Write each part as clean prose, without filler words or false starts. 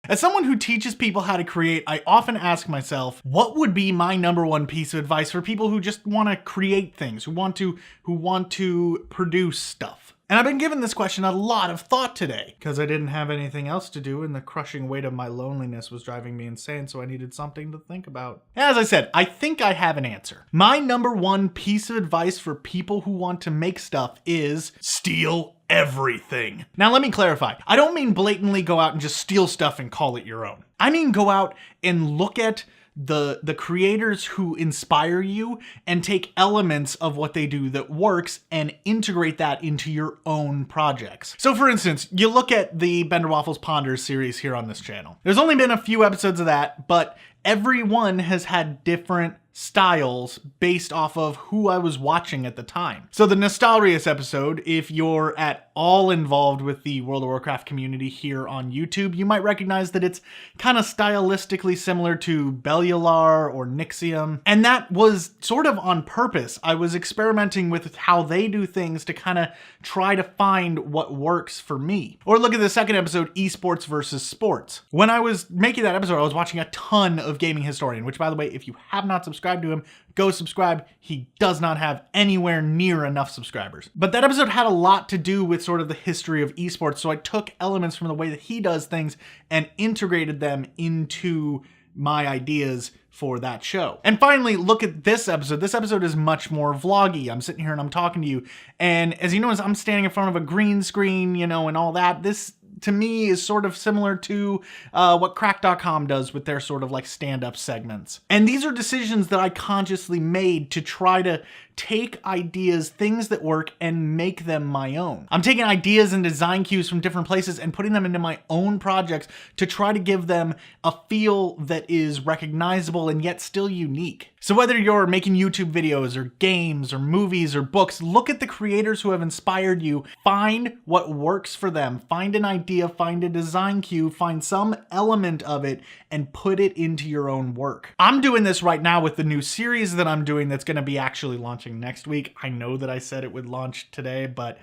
As someone who teaches people how to create, I often ask myself, what would be my number one piece of advice for people who just want to create things, who want to produce stuff? And I've been giving this question a lot of thought today because I didn't have anything else to do and the crushing weight of my loneliness was driving me insane, so I needed something to think about. As I said, I think I have an answer. My number one piece of advice for people who want to make stuff is steal everything. Now let me clarify. I don't mean blatantly go out and just steal stuff and call it your own. I mean go out and look at the creators who inspire you and take elements of what they do that works and integrate that into your own projects. So for instance, you look at the BenderWaffles Ponders series here on this channel. There's only been a few episodes of that, but everyone has had different styles based off of who I was watching at the time. So the Nostalrius episode, if you're at all involved with the World of Warcraft community here on YouTube, you might recognize that it's kind of stylistically similar to Bellular or Nixium. And that was sort of on purpose. I was experimenting with how they do things to kind of try to find what works for me. Or look at the second episode, Esports versus Sports. When I was making that episode, I was watching a ton of Gaming Historian, which by the way, if you have not subscribed to him, go subscribe. He does not have anywhere near enough subscribers. But that episode had a lot to do with sort of the history of esports, so I took elements from the way that he does things and integrated them into my ideas for that show. And finally, look at this episode. This episode is much more vloggy. I'm sitting here and I'm talking to you, and as you notice, I'm standing in front of a green screen, you know, and all that. This to me is sort of similar to what Crackcom does with their sort of like stand-up segments. And these are decisions that I consciously made to try to take ideas, things that work, and make them my own. I'm taking ideas and design cues from different places and putting them into my own projects to try to give them a feel that is recognizable and yet still unique. So whether you're making YouTube videos or games or movies or books, look at the creators who have inspired you, find what works for them, find an idea, find a design cue, find some element of it, and put it into your own work. I'm doing this right now with the new series that I'm doing that's going to be actually launching next week. I know that I said it would launch today, but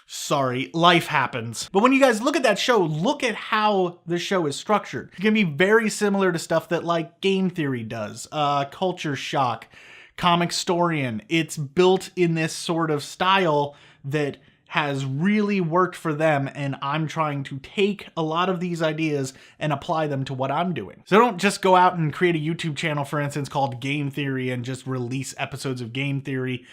sorry, life happens. But when you guys look at that show, look at how the show is structured. It's gonna be very similar to stuff that like Game Theory does, Culture Shock, Comicstorian. It's built in this sort of style that has really worked for them, and I'm trying to take a lot of these ideas and apply them to what I'm doing. So don't just go out and create a YouTube channel, for instance, called Game Theory and just release episodes of Game Theory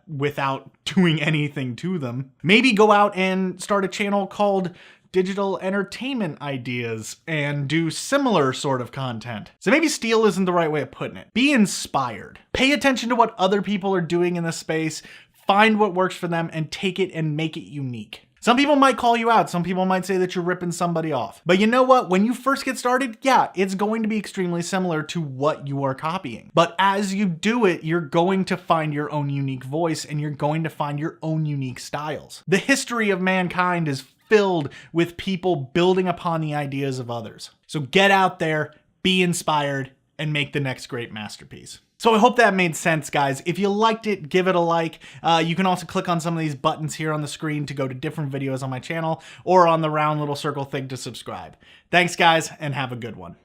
without doing anything to them. Maybe go out and start a channel called Digital Entertainment Ideas and do similar sort of content. So maybe steal isn't the right way of putting it. Be inspired. Pay attention to what other people are doing in the space. Find what works for them and take it and make it unique. Some people might call you out. Some people might say that you're ripping somebody off. But you know what? When you first get started, yeah, it's going to be extremely similar to what you are copying. But as you do it, you're going to find your own unique voice and you're going to find your own unique styles. The history of mankind is filled with people building upon the ideas of others. So get out there, be inspired, and make the next great masterpiece. So I hope that made sense, guys. If you liked it, give it a like. You can also click on some of these buttons here on the screen to go to different videos on my channel or on the round little circle thing to subscribe. Thanks, guys, and have a good one.